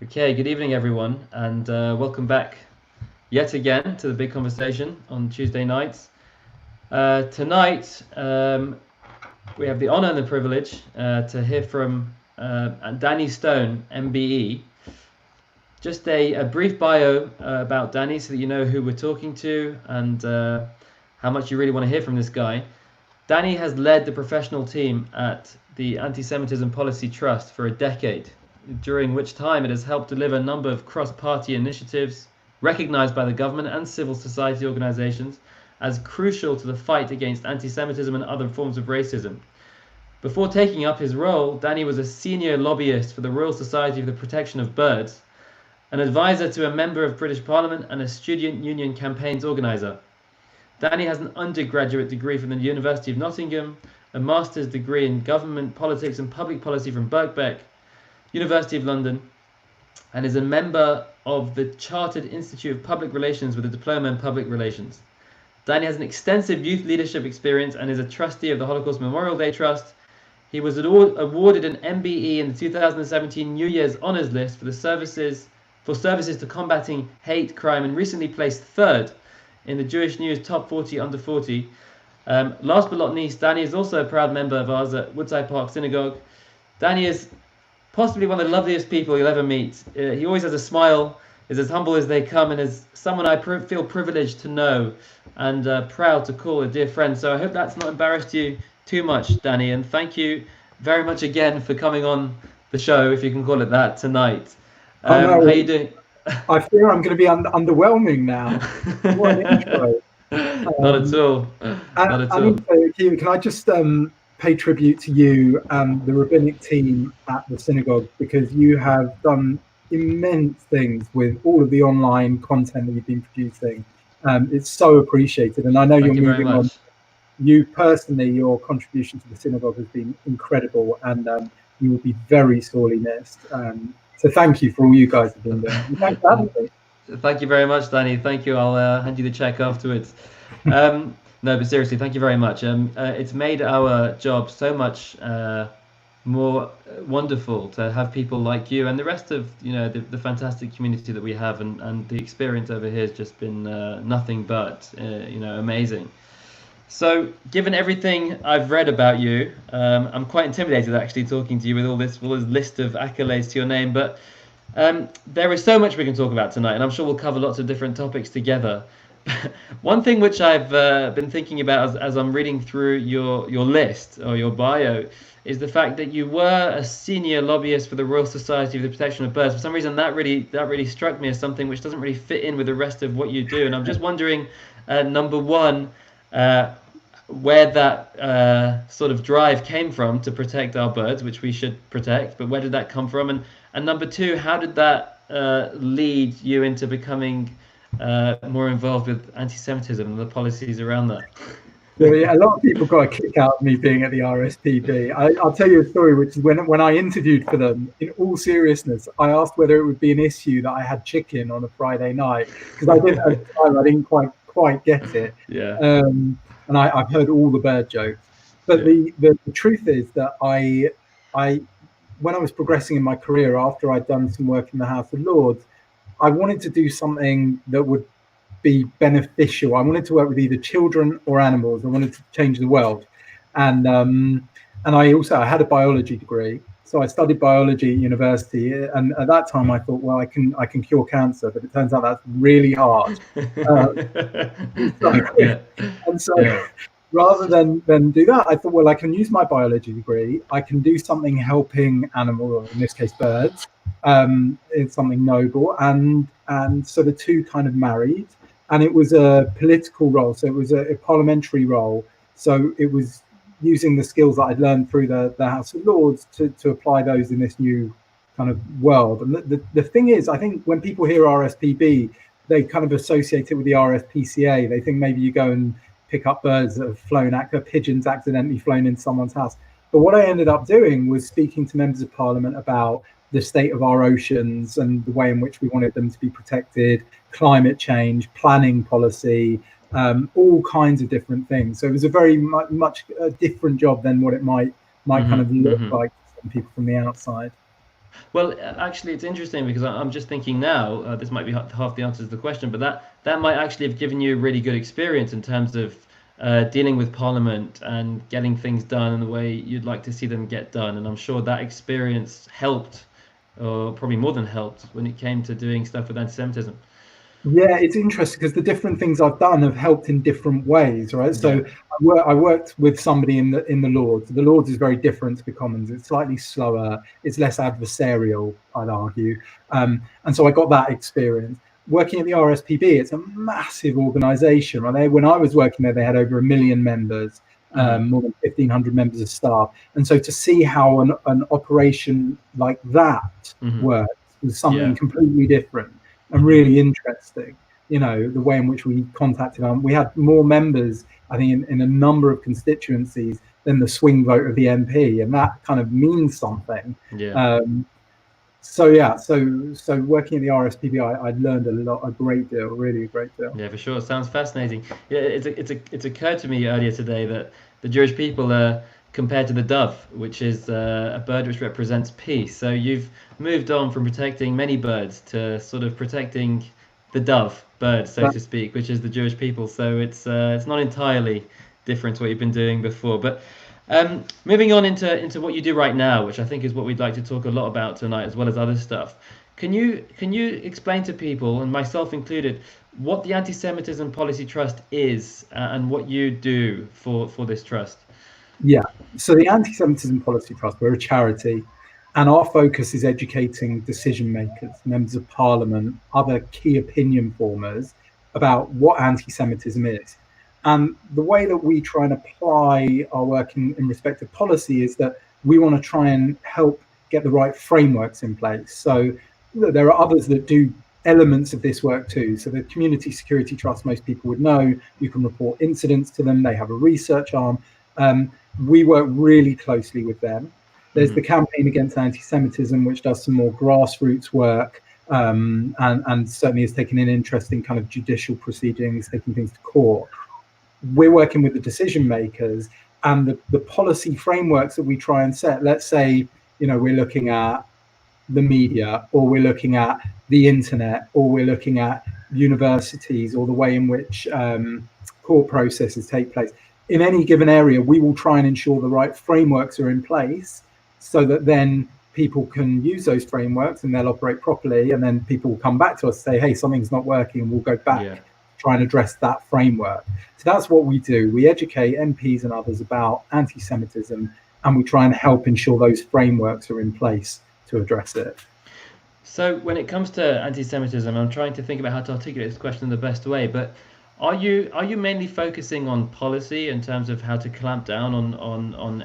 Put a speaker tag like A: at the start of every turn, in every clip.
A: Okay, good evening, everyone, and welcome back yet again to the big conversation on Tuesday nights. Tonight, we have the honor and the privilege to hear from Danny Stone, MBE. Just a brief bio about Danny so that you know who we're talking to and how much you really want to hear from this guy. Danny has led the professional team at the Antisemitism Policy Trust for a decade, during which time it has helped deliver a number of cross-party initiatives recognized by the government and civil society organizations as crucial to the fight against anti-Semitism and other forms of racism. Before taking up his role, Danny was a senior lobbyist for the Royal Society for the Protection of Birds, an advisor to a member of British Parliament, and a student union campaigns organizer. Danny has an undergraduate degree from the University of Nottingham, a master's degree in government politics and public policy from Birkbeck, University of London, and is a member of the Chartered Institute of Public Relations with a diploma in public relations. Danny has an extensive youth leadership experience and is a trustee of the Holocaust Memorial Day Trust. He was awarded an MBE in the 2017 New Year's Honours List for services to combating hate crime, and recently placed third in the Jewish News Top 40 Under 40. Last but not least, Danny is also a proud member of ours at Woodside Park Synagogue. Danny is possibly one of the loveliest people you'll ever meet. He always has a smile, is as humble as they come, and is someone I feel privileged to know and proud to call a dear friend. So I hope that's not embarrassed you too much, Danny, and thank you very much again for coming on the show, if you can call it that, tonight. How are you doing?
B: I fear I'm going to be underwhelming now. What an intro.
A: Not at all. Not at all.
B: Can I just pay tribute to you and the rabbinic team at the synagogue, because you have done immense things with all of the online content that you've been producing. It's so appreciated, and I know you're moving on. You personally, your contribution to the synagogue has been incredible, and you will be very sorely missed. So thank you for all you guys have been doing. Thanks for having me.
A: Thank you very much, Danny. Thank you. I'll hand you the check afterwards. No, but seriously, thank you very much. It's made our job so much more wonderful to have people like you and the rest of the fantastic community that we have, and the experience over here has just been nothing but amazing. So, given everything I've read about you, I'm quite intimidated actually talking to you with all this list of accolades to your name. But there is so much we can talk about tonight, and I'm sure we'll cover lots of different topics together. One thing which I've been thinking about as I'm reading through your list or your bio is the fact that you were a senior lobbyist for the Royal Society for the Protection of Birds. For some reason, that really struck me as something which doesn't really fit in with the rest of what you do. And I'm just wondering, number one, where that sort of drive came from to protect our birds, which we should protect, but where did that come from? And number two, how did that lead you into becoming more involved with anti-Semitism and the policies around that?
B: Well, yeah, a lot of people got a kick out of me being at the RSPB. I'll tell you a story, which is when I interviewed for them, in all seriousness, I asked whether it would be an issue that I had chicken on a Friday night, because I didn't quite get it.
A: Yeah.
B: And I've heard all the bird jokes, but yeah. The truth is that I when I was progressing in my career, after I'd done some work in the House of Lords, I wanted to do something that would be beneficial. I wanted to work with either children or animals. I wanted to change the world, and I had a biology degree, so I studied biology at university. And at that time, I thought, well, I can cure cancer, but it turns out that's really hard. Rather than do that, I thought, well, I can use my biology degree. I can do something helping animals, or in this case, birds. It's something noble, and so the two kind of married. And it was a political role, so it was a parliamentary role. So it was using the skills that I'd learned through the House of Lords to apply those in this new kind of world. And the thing is, I think when people hear RSPB, they kind of associate it with the RSPCA. They think maybe you go and pick up birds that have flown, pigeons accidentally flown in someone's house. But what I ended up doing was speaking to members of Parliament about the state of our oceans and the way in which we wanted them to be protected, climate change, planning policy, all kinds of different things. So it was a very much different job than what it might kind of look like to some people from the outside.
A: Well, actually, it's interesting because I'm just thinking now, this might be half the answer to the question, but that might actually have given you a really good experience in terms of dealing with Parliament and getting things done in the way you'd like to see them get done. And I'm sure that experience helped, or probably more than helped, when it came to doing stuff with anti-Semitism.
B: Yeah, it's interesting because the different things I've done have helped in different ways, right? So
A: Yeah.
B: I worked with somebody in the Lords. The Lords is very different to the Commons. It's slightly slower. It's less adversarial, I'd argue. And so I got that experience. Working at the RSPB, it's a massive organisation. Right? When I was working there, they had over 1 million members, more than 1,500 members of staff. And so to see how an operation like that
A: Hmm.
B: works was something
A: Yeah.
B: completely different and
A: Hmm.
B: really interesting. You know, the way in which we contacted them. We had more members, I think, in a number of constituencies than the swing vote of the MP, and that kind of means something.
A: Yeah.
B: So yeah, so working at the RSPB, I learned a great deal, really a great deal.
A: Yeah, for sure. It sounds fascinating. Yeah, it's occurred to me earlier today that the Jewish people are compared to the dove, which is a bird which represents peace. So you've moved on from protecting many birds to sort of protecting the dove bird, so
B: That,
A: to speak, which is the Jewish people. So it's not entirely different to what you've been doing before. But moving on into what you do right now, which I think is what we'd like to talk a lot about tonight, as well as other stuff. Can you explain to people, and myself included, what the Anti-Semitism Policy Trust is and what you do for this trust?
B: yeah. So the Anti-Semitism Policy Trust, we're a charity, and our focus is educating decision makers, members of parliament, other key opinion formers about what anti-Semitism is. And the way that we try and apply our work in respect of policy is that we want to try and help get the right frameworks in place. So there are others that do elements of this work too. So the Community Security Trust, most people would know, you can report incidents to them. They have a research arm. We work really closely with them. There's
A: Hmm.
B: the Campaign Against Anti-Semitism, which does some more grassroots work, and certainly has taken an interest in kind of judicial proceedings, taking things to court. We're working with the decision makers and the policy frameworks that we try and set. Let's say, we're looking at the media, or we're looking at the internet, or we're looking at universities, or the way in which court processes take place. In any given area, we will try and ensure the right frameworks are in place so that then people can use those frameworks and they'll operate properly. And then people will come back to us and say, hey, something's not working, and we'll go
A: Yeah.
B: back, try and address that framework. So that's what we do. We educate MPs and others about anti Semitism, and we try and help ensure those frameworks are in place to address it.
A: So when it comes to anti-Semitism, I'm trying to think about how to articulate this question in the best way. But are you mainly focusing on policy in terms of how to clamp down on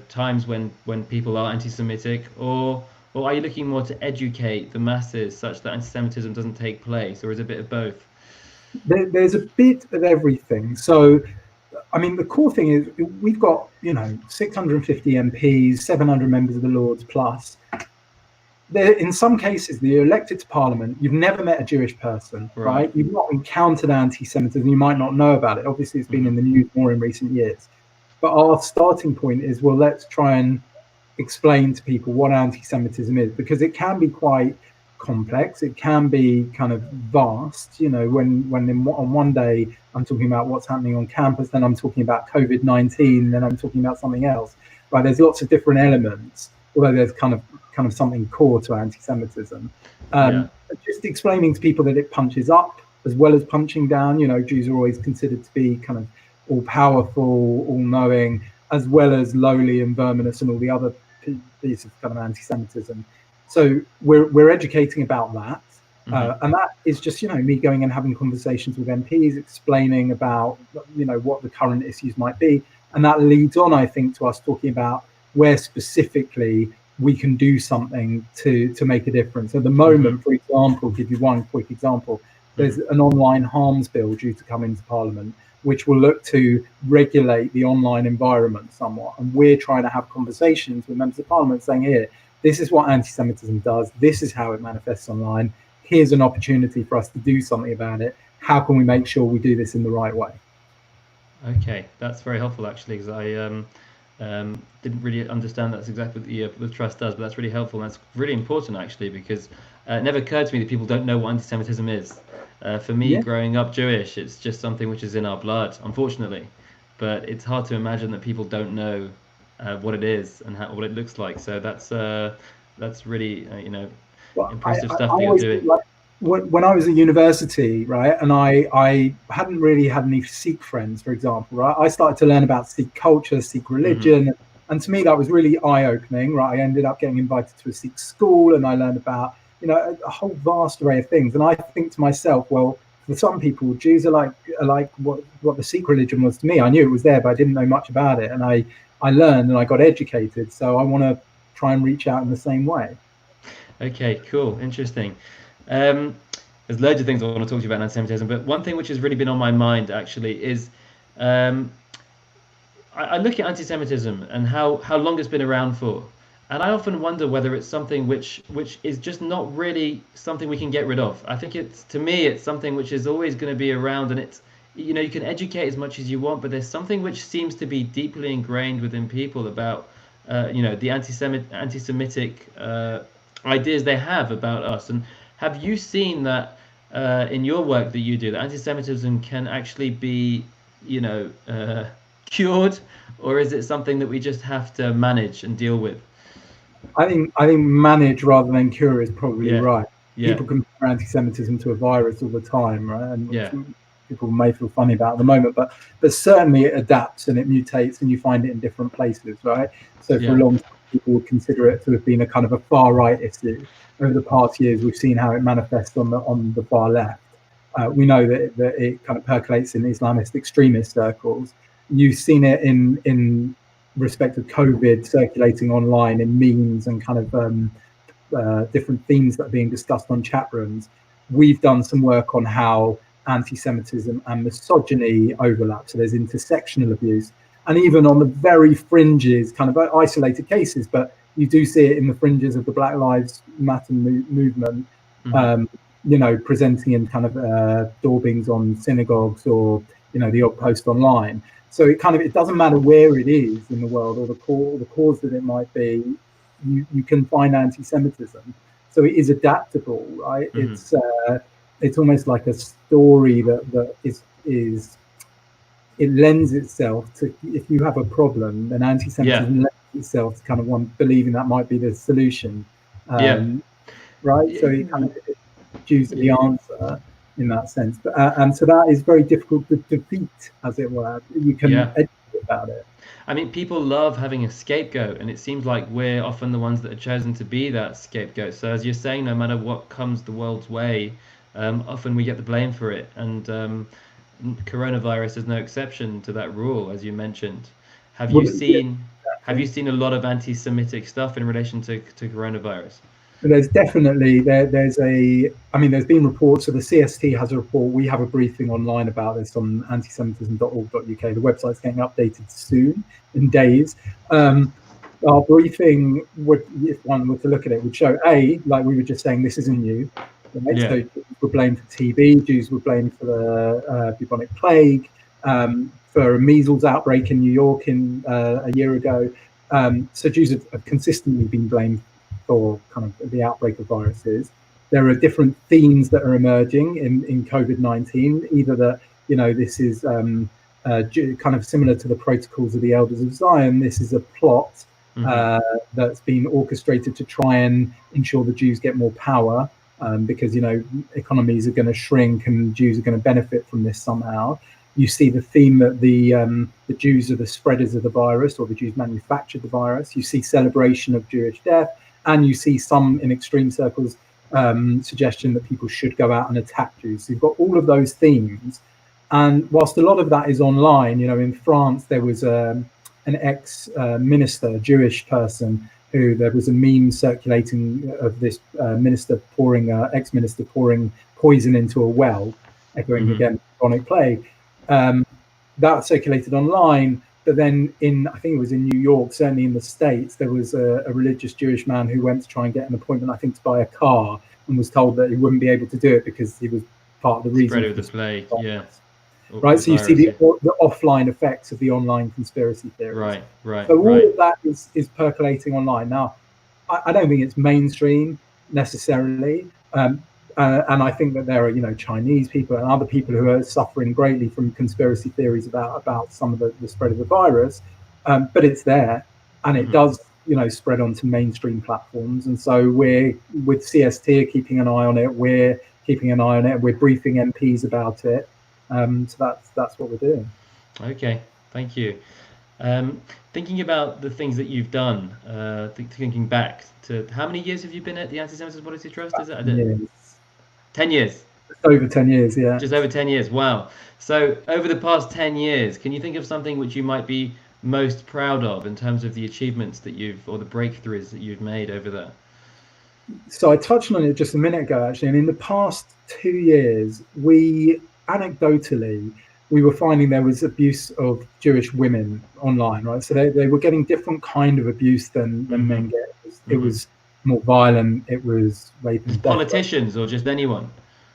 A: times when people are anti-Semitic, or are you looking more to educate the masses such that anti-Semitism doesn't take place, or is it a bit of both?
B: There's a bit of everything. So, I mean, the core thing is we've got 650 MPs, 700 members of the Lords plus. In some cases, you're elected to parliament, you've never met a Jewish person,
A: Right.
B: right? You've not encountered anti-Semitism, you might not know about it. Obviously, it's been in the news more in recent years. But our starting point is, well, let's try and explain to people what anti-Semitism is, because it can be quite complex. It can be kind of vast. On one day I'm talking about what's happening on campus, then I'm talking about COVID-19, then I'm talking about something else. Right? There's lots of different elements, although there's kind of something core to anti-Semitism.
A: Yeah.
B: Just explaining to people that it punches up as well as punching down. Jews are always considered to be kind of all powerful, all knowing, as well as lowly and verminous and all the other pieces of kind of anti-Semitism. So we're educating about that. And that is just, me going and having conversations with MPs, explaining about, what the current issues might be. And that leads on, I think, to us talking about where specifically we can do something to make a difference. At the moment, for example, give you one quick example, there's an online harms bill due to come into Parliament, which will look to regulate the online environment somewhat. And we're trying to have conversations with members of Parliament saying, here, this is what anti-Semitism does. This is how it manifests online. Here's an opportunity for us to do something about it. How can we make sure we do this in the right way?
A: Okay, that's very helpful actually, because Didn't really understand that's exactly what the trust does, but that's really helpful. And that's really important, actually, because it never occurred to me that people don't know what anti-Semitism is. For me,
B: Yeah.
A: growing up Jewish, it's just something which is in our blood, unfortunately. But it's hard to imagine that people don't know what it is and what it looks like. So that's really
B: Well,
A: impressive
B: I
A: stuff that you're
B: always think,
A: doing.
B: like when I was at university, right, and I hadn't really had any Sikh friends, for example, right. I started to learn about Sikh culture, Sikh
A: Hmm.
B: religion, and to me that was really eye-opening, right. I ended up getting invited to a Sikh school, and I learned about a whole vast array of things. And I think to myself, well, for some people, Jews are like what the Sikh religion was to me. I knew it was there, but I didn't know much about it, and I learned and I got educated. So I want to try and reach out in the same way.
A: Okay, cool, interesting. Um, there's loads of things I want to talk to you about anti-Semitism, but one thing which has really been on my mind actually is um, I look at anti-Semitism and how long it's been around for, and I often wonder whether it's something which is just not really something we can get rid of. I think it's to me it's something which is always going to be around, and it's you can educate as much as you want, but there's something which seems to be deeply ingrained within people about the anti-Semitic ideas they have about us. And have you seen that in your work that you do, that anti-Semitism can actually be you know. Cured, or is it something that we just have to manage and deal with?
B: I think manage rather than cure is probably
A: Yeah,
B: right.
A: yeah,
B: People compare anti-Semitism to a virus all the time, right? And which
A: yeah,
B: people may feel funny about at the moment, but certainly it adapts and it mutates, and you find it in different places, right? So for a
A: yeah.
B: long time, people would consider it to have been a kind of a far right issue. Over the past years, we've seen how it manifests on the far left. We know that it kind of percolates in Islamist extremist circles. You've seen it in respect of COVID circulating online in memes and kind of different themes that are being discussed on chat rooms. We've done some work on how anti-Semitism and misogyny overlap. So there's intersectional abuse, and even on the very fringes, kind of isolated cases, but you do see it in the fringes of the Black Lives Matter movement.
A: Hmm.
B: Um, presenting in kind of daubings on synagogues or the odd post online. So it doesn't matter where it is in the world or the cause that it might be. You can find anti-Semitism, so it is adaptable, right?
A: Hmm.
B: It's almost like a story that is it lends itself to, if you have a problem, then
A: Yeah,
B: anti-Semitism lends itself to kind of one believing that might be the solution,
A: yeah.
B: um, right? So it kind
A: Y-
B: of Jews are the
A: y-
B: answer in that sense, but and so that is very difficult to defeat, as it were. You can
A: yeah.
B: educate about it.
A: I mean, people love having a scapegoat, and it seems like we're often the ones that are chosen to be that scapegoat. So, as you're saying, no matter what comes the world's way, often we get the blame for it. And coronavirus is no exception to that rule, as you mentioned. Have you
B: Well, yeah,
A: seen have
B: exactly.
A: you seen a lot of anti-Semitic stuff in relation to coronavirus?
B: There's definitely there's a I mean there's been reports. So the CST has a report. We have a briefing online about this on antisemitism.org.uk. The website's getting updated soon, in days. Our briefing would, if one were to look at it, would show, a, like we were just saying, this isn't new, right?
A: Yeah.
B: So Jews were blamed for TB, Jews were blamed for the bubonic plague, for a measles outbreak in New York a year ago. So Jews have consistently been blamed for kind of the outbreak of viruses. There are different themes that are emerging in COVID-19, either that, this is kind of similar to the protocols of the Elders of Zion. This is a plot
A: Hmm.
B: uh, that's been orchestrated to try and ensure the Jews get more power, because economies are going to shrink and Jews are going to benefit from this somehow. You see the theme that the Jews are the spreaders of the virus, or the Jews manufactured the virus. You see celebration of Jewish death, and you see some in extreme circles suggestion that people should go out and attack Jews. So you've got all of those themes, and whilst a lot of that is online, in France there was an ex-minister, a Jewish person, who there was a meme circulating of this ex-minister pouring poison into a well, echoing
A: Hmm.
B: again bubonic plague. Um, that circulated online, but then I think it was in New York, certainly in the States, there was a religious Jewish man who went to try and get an appointment, I think, to buy a car, and was told that he wouldn't be able to do it because he was part of the reason
A: Spread
B: for
A: of the
B: this
A: plague. Yeah.
B: virus. right? So you see
A: virus,
B: the offline effects of the online conspiracy theories.
A: right,
B: So all
A: right.
B: of that is percolating online. Now, I don't think it's mainstream necessarily. And I think that there are, Chinese people and other people who are suffering greatly from conspiracy theories about some of the spread of the virus. But it's there, and it does, spread onto mainstream platforms. And so we're with CST keeping an eye on it. We're keeping an eye on it. We're briefing MPs about it. So that's what we're doing.
A: Okay, thank you. Thinking about the things that you've done, thinking back to how many years have you been at the Antisemitism Policy Trust? Is it 10 years?
B: Just over 10 years, yeah.
A: Just over 10 years. Wow. So over the past 10 years, can you think of something which you might be most proud of in terms of the achievements that or the breakthroughs that you've made over there?
B: So I touched on it just a minute ago, actually. And in the past 2 years, anecdotally, we were finding there was abuse of Jewish women online, right? So they were getting different kind of abuse than men get. It was more violent. It was rape and death.
A: Politicians or just anyone?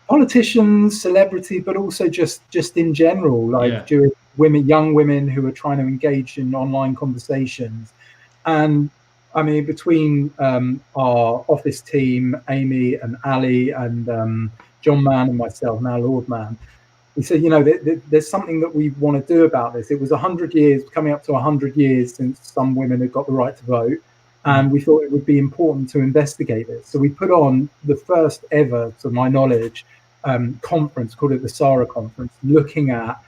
B: Politicians, celebrity, but also just in general, like Jewish women, young women who are trying to engage in online conversations. And I mean, between our office team, Amy and Ali and John Mann and myself, now Lord Mann, we said, there's something that we want to do about this. It was 100 years, coming up to 100 years since some women had got the right to vote. And we thought it would be important to investigate this. So we put on the first ever, to my knowledge, conference, called it the Sarah Conference, looking at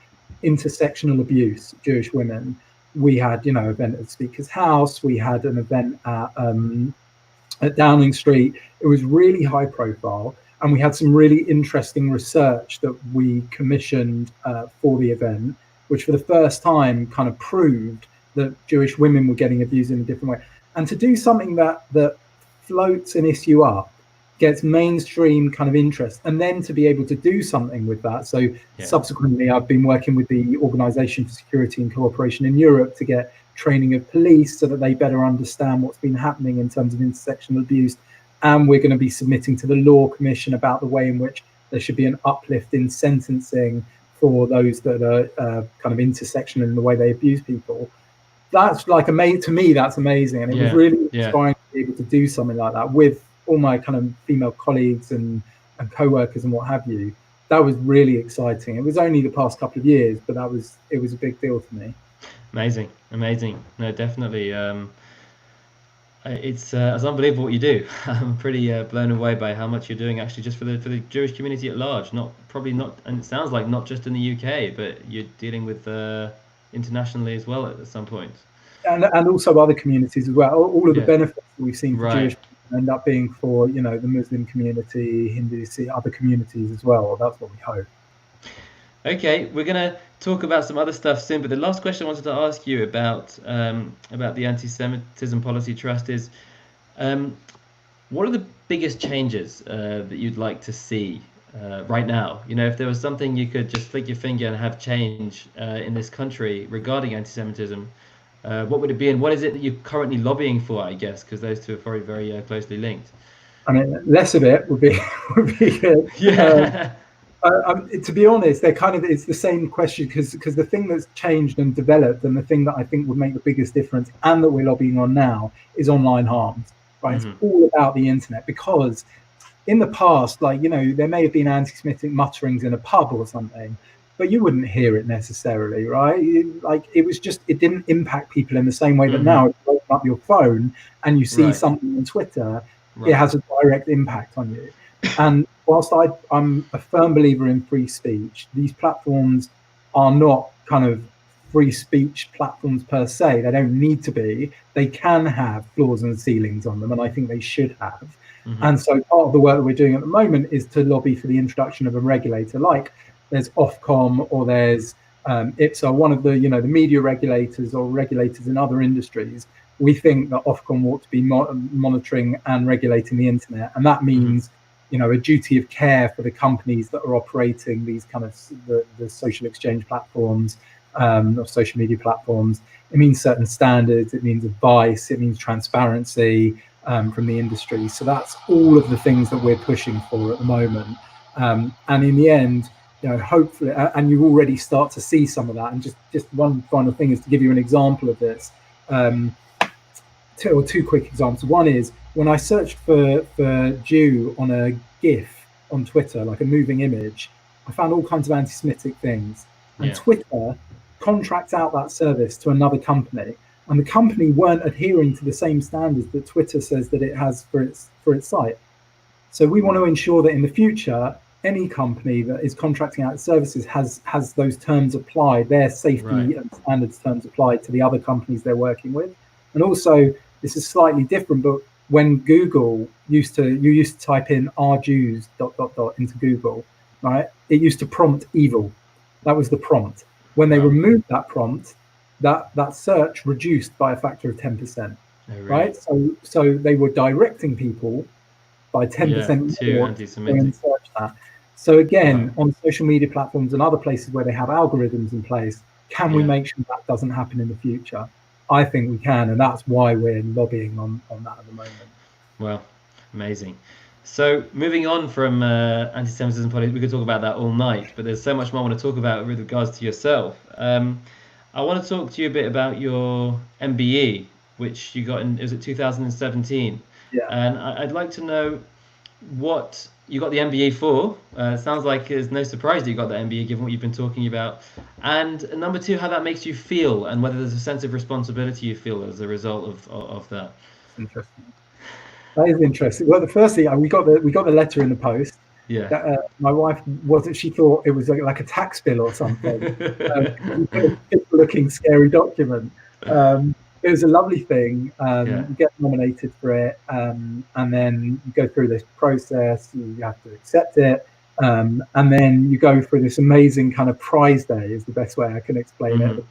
B: intersectional abuse of Jewish women. We had, an event at Speaker's House. We had an event at Downing Street. It was really high profile. And we had some really interesting research that we commissioned for the event, which for the first time kind of proved that Jewish women were getting abused in a different way. And to do something that floats an issue up, gets mainstream kind of interest, and then to be able to do something with that. So subsequently, I've been working with the Organization for Security and Cooperation in Europe to get training of police so that they better understand what's been happening in terms of intersectional abuse. And we're going to be submitting to the Law Commission about the way in which there should be an uplift in sentencing for those that are kind of intersectional in the way they abuse people. That's like amazing to me. That's amazing, and it was really inspiring to be able to do something like that with all my kind of female colleagues and co-workers and what have you. That was really exciting. It was only the past couple of years, but it was a big deal for me.
A: Amazing. No, definitely. It's unbelievable what you do. I'm pretty blown away by how much you're doing actually just for the Jewish community at large. And it sounds like not just in the UK, but you're dealing with internationally as well at some point.
B: And also other communities as well. All of the benefits that we've seen for Jewish people end up being for the Muslim community, Hindu, other communities as well. That's what we hope. Okay,
A: we're going to talk about some other stuff soon, but the last question I wanted to ask you about the Anti-Semitism Policy Trust is, what are the biggest changes that you'd like to see right now? If there was something you could just flick your finger and have change in this country regarding anti-Semitism, what would it be, and what is it that you're currently lobbying for, I guess, because those two are very, very closely linked?
B: I mean, less of it would be good.
A: Yeah.
B: To be honest, it's the same question because the thing that's changed and developed, and the thing that I think would make the biggest difference, and that we're lobbying on now, is online harms. Right, It's all about the internet, because in the past, there may have been anti-Semitic mutterings in a pub or something, but you wouldn't hear it necessarily, right? It didn't impact people in the same way that now, if you open up your phone and you see something on Twitter, it has a direct impact on you. And whilst I'm a firm believer in free speech, these platforms are not kind of free speech platforms per se. They don't need to be. They can have floors and ceilings on them, and I think they should have. And so part of the work that we're doing at the moment is to lobby for the introduction of a regulator, like there's Ofcom or there's IPSA, one of the the media regulators or regulators in other industries. We think that Ofcom ought to be monitoring and regulating the internet, and that means a duty of care for the companies that are operating these kind of the social exchange platforms or social media platforms. It means certain standards, it means advice, it means transparency from the industry. So that's all of the things that we're pushing for at the moment. And in the end, hopefully, and you already start to see some of that. And just one final thing is to give you an example of this. Two quick examples. One is when I searched for Jew on a GIF on Twitter, like a moving image, I found all kinds of anti-Semitic things. And Twitter contracts out that service to another company, and the company weren't adhering to the same standards that Twitter says that it has for its site. So we want to ensure that in the future, any company that is contracting out services has those terms applied, their safety and standards terms applied to the other companies they're working with. And also, this is slightly different, but when Google you used to type in "are Jews ... into Google, right? It used to prompt evil. That was the prompt. When they removed that prompt, that search reduced by a factor of 10%. Right? So they were directing people by 10% more to search that. So again, on social media platforms and other places where they have algorithms in place, can we make sure that doesn't happen in the future? I think we can, and that's why we're lobbying on that at the moment.
A: Well, amazing. So moving on from anti-Semitism politics, we could talk about that all night, but there's so much more I want to talk about with regards to yourself. I want to talk to you a bit about your MBE, which you got in, was it 2017?
B: Yeah.
A: And I'd like to know what you got the MBE for. It sounds like there's no surprise that you got that MBE given what you've been talking about. And number two, how that makes you feel and whether there's a sense of responsibility you feel as a result of that.
B: Interesting. That is interesting. Well, the first thing, we got the letter in the post.
A: Yeah.
B: That, my wife she thought it was like a tax bill or something. Looking scary document. It was a lovely thing. You get nominated for it, and then you go through this process. You have to accept it, and then you go through this amazing kind of prize day. Is the best way I can explain it.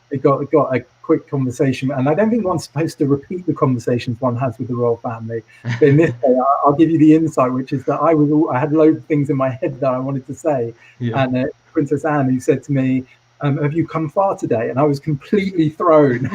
B: They got a quick conversation, and I don't think one's supposed to repeat the conversations one has with the royal family. But in this way, I'll give you the insight, which is that I had loads of things in my head that I wanted to say, and Princess Anne, who said to me, "Have you come far today?" And I was completely thrown.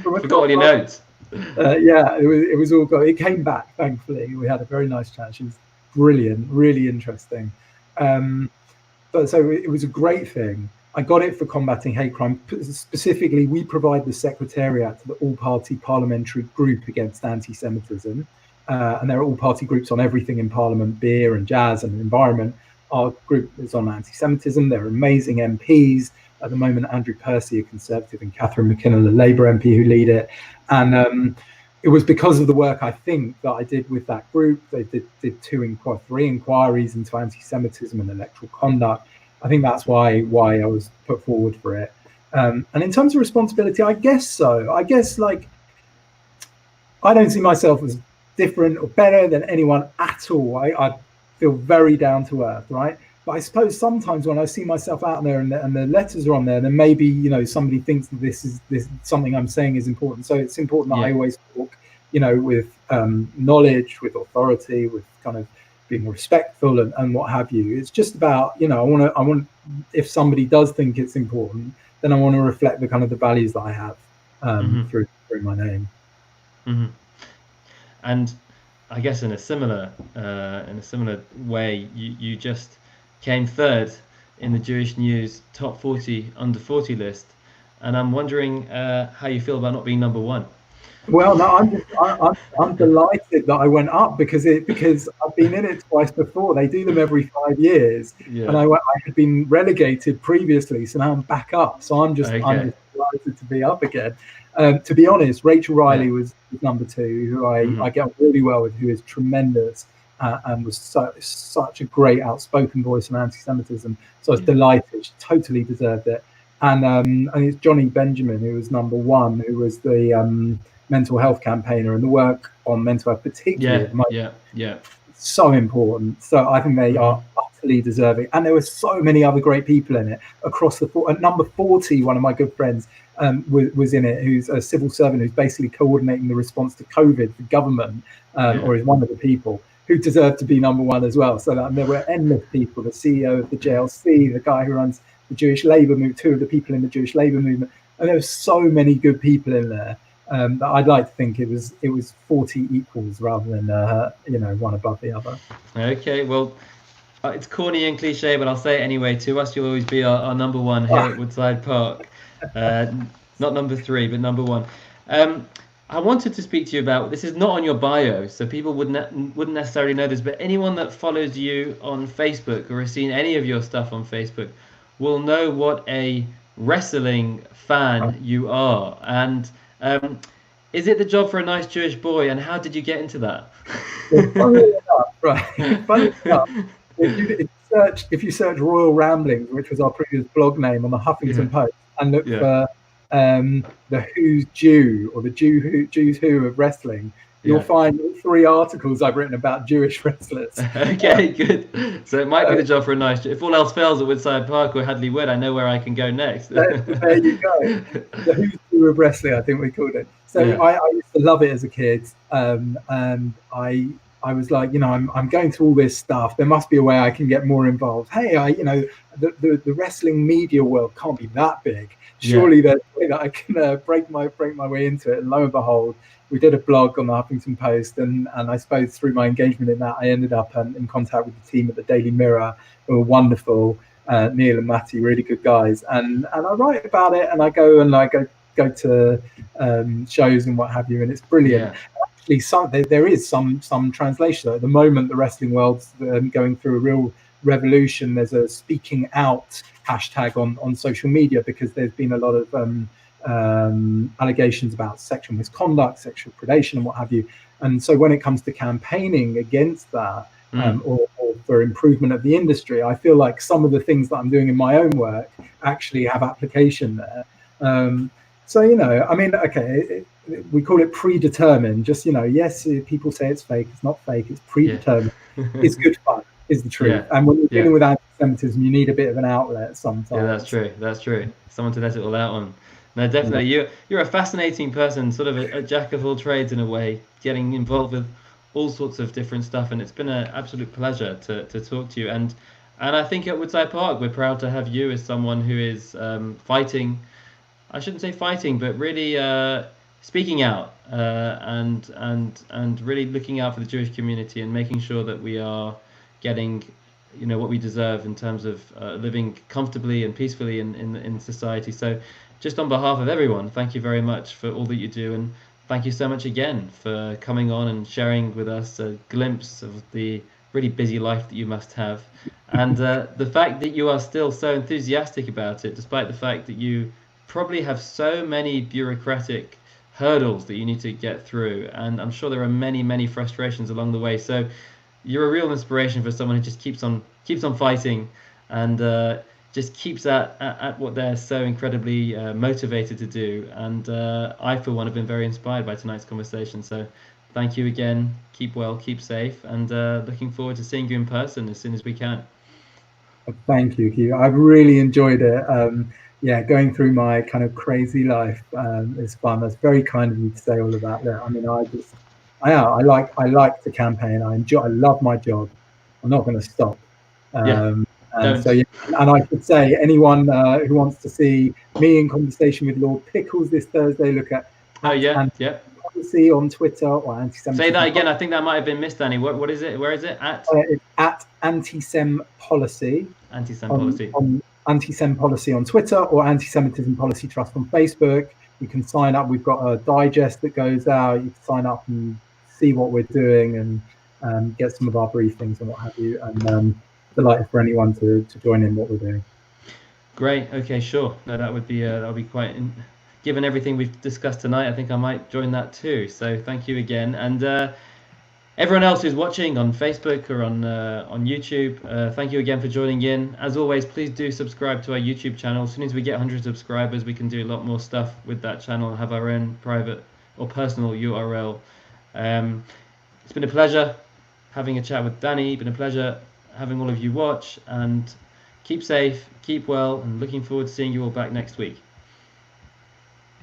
A: Forgot all your notes.
B: It was all good. It came back, thankfully. We had a very nice chat. She was brilliant, really interesting. But so it was a great thing. I got it for combating hate crime. Specifically, we provide the secretariat to the all-party parliamentary group against anti-Semitism. And there are all-party groups on everything in Parliament, beer and jazz and environment. Our group is on anti-Semitism. There are amazing MPs. At the moment, Andrew Percy, a Conservative, and Catherine McKinnon, a Labour MP, who lead it. And it was because of the work, I think, that I did with that group. They did three inquiries into anti-Semitism and electoral conduct. I think that's why I was put forward for it. And in terms of responsibility, I guess so. I guess, like, I don't see myself as different or better than anyone at all. I feel very down to earth, right? But I suppose sometimes when I see myself out there and the letters are on there, then maybe, somebody thinks that this something I'm saying is important. So it's important that I always talk, with knowledge, with authority, with kind of being respectful and what have you. It's just about, I want if somebody does think it's important, then I want to reflect the kind of the values that I have through my name.
A: Mm-hmm. And I guess in a similar way, you just came third in the Jewish News top 40 under 40 list, and I'm wondering how you feel about not being number one.
B: Well, no, I'm delighted that I went up because I've been in it twice before. They do them every 5 years, and I had been relegated previously, so now I'm back up. So I'm just delighted to be up again. To be honest, Rachel Riley was number two, who I get on really well with, who is tremendous and was such a great outspoken voice on anti-Semitism. So I was delighted; she totally deserved it. And it's Johnny Benjamin, who was number one, who was the mental health campaigner, and the work on mental health particularly so important. So I think they are utterly deserving, and there were so many other great people in it across the at number 40. One of my good friends was in it, who's a civil servant who's basically coordinating the response to COVID for government, or is one of the people who deserved to be number one as well. So there were endless people: the CEO of the JLC, the guy who runs the Jewish Labour movement, two of the people in the Jewish Labour movement, and there were so many good people in there. But I'd like to think it was 40 equals rather than one above the other.
A: Okay, well, it's corny and cliche, but I'll say it anyway. To us, you'll always be our number one here at Woodside Park. Not number 3, but number 1. I wanted to speak to you about, this is not on your bio, so people wouldn't necessarily know this, but anyone that follows you on Facebook or has seen any of your stuff on Facebook will know what a wrestling fan you are. And is it the job for a nice Jewish boy, and how did you get into that?
B: Well, funny enough, if you search Royal Ramblings, which was our previous blog name on the Huffington Post, and look for the Who's Jew or the Jews Who of wrestling, you'll find 3 articles I've written about Jewish wrestlers.
A: Okay, good. So it might be the job for a nice. If all else fails at Woodside Park or Hadley Wood, I know where I can go next.
B: There you go. The Who's Jew of wrestling, I think we called it. So I used to love it as a kid, and I was like, I'm going through all this stuff. There must be a way I can get more involved. Hey, the wrestling media world can't be that big. Surely there's a way that I can break my way into it. And lo and behold, we did a blog on the Huffington Post, and I suppose through my engagement in that, I ended up in contact with the team at the Daily Mirror, who were wonderful. Neil and Matty, really good guys, and I write about it, and I go to shows and what have you, and it's brilliant. Actually, there is some translation at the moment. The wrestling world's going through a real revolution. There's a speaking out hashtag on social media because there's been a lot of allegations about sexual misconduct, sexual predation, and what have you. And so when it comes to campaigning against that, or for improvement of the industry, I feel like some of the things that I'm doing in my own work actually have application there. So, we call it predetermined. Just, yes, people say it's fake. It's not fake. It's predetermined. It's good fun, is the truth. And when you're dealing with anti-Semitism, you need a bit of an outlet sometimes.
A: Yeah, that's true. That's true. Someone to let it all out on. No, definitely. You're a fascinating person, sort of a jack of all trades in a way, getting involved with all sorts of different stuff. And it's been an absolute pleasure to talk to you. And I think at Woodside Park, we're proud to have you as someone who is fighting. I shouldn't say fighting, but really speaking out and really looking out for the Jewish community and making sure that we are getting, what we deserve in terms of living comfortably and peacefully in society. So, just on behalf of everyone, thank you very much for all that you do, and thank you so much again for coming on and sharing with us a glimpse of the really busy life that you must have, and the fact that you are still so enthusiastic about it, despite the fact that you probably have so many bureaucratic hurdles that you need to get through, and I'm sure there are many frustrations along the way. So you're a real inspiration for someone who just keeps on fighting and just keeps at what they're so incredibly motivated to do. And I, for one, have been very inspired by tonight's conversation. So thank you again. Keep well, keep safe, and looking forward to seeing you in person as soon as we can.
B: Thank you, Hugh. I've really enjoyed it. Going through my kind of crazy life is fun. That's very kind of you to say all about that. I mean, I like to campaign. I love my job. I'm not going to stop. And I could say anyone who wants to see me in conversation with Lord Pickles this Thursday, look at Policy on Twitter or Antisemitism.
A: Say that again. I think that might have been missed, Danny. What is it? Where is it?
B: It's at Antisem Policy.
A: Antisem Policy.
B: On Antisem Policy on Twitter or Antisemitism Policy Trust on Facebook. You can sign up. We've got a digest that goes out. You can sign up and see what we're doing and get some of our briefings and what have you. And delighted for anyone to join in what we're doing.
A: Great. Okay, sure. No, that would be quite. Given everything we've discussed tonight, I think I might join that too. So thank you again, and everyone else who's watching on Facebook or on YouTube, thank you again for joining in. As always, please do subscribe to our YouTube channel. As soon as we get 100 subscribers, we can do a lot more stuff with that channel and have our own private or personal URL. It's been a pleasure having a chat with Danny. Been a pleasure having all of you watch, and keep safe, keep well, and looking forward to seeing you all back next week.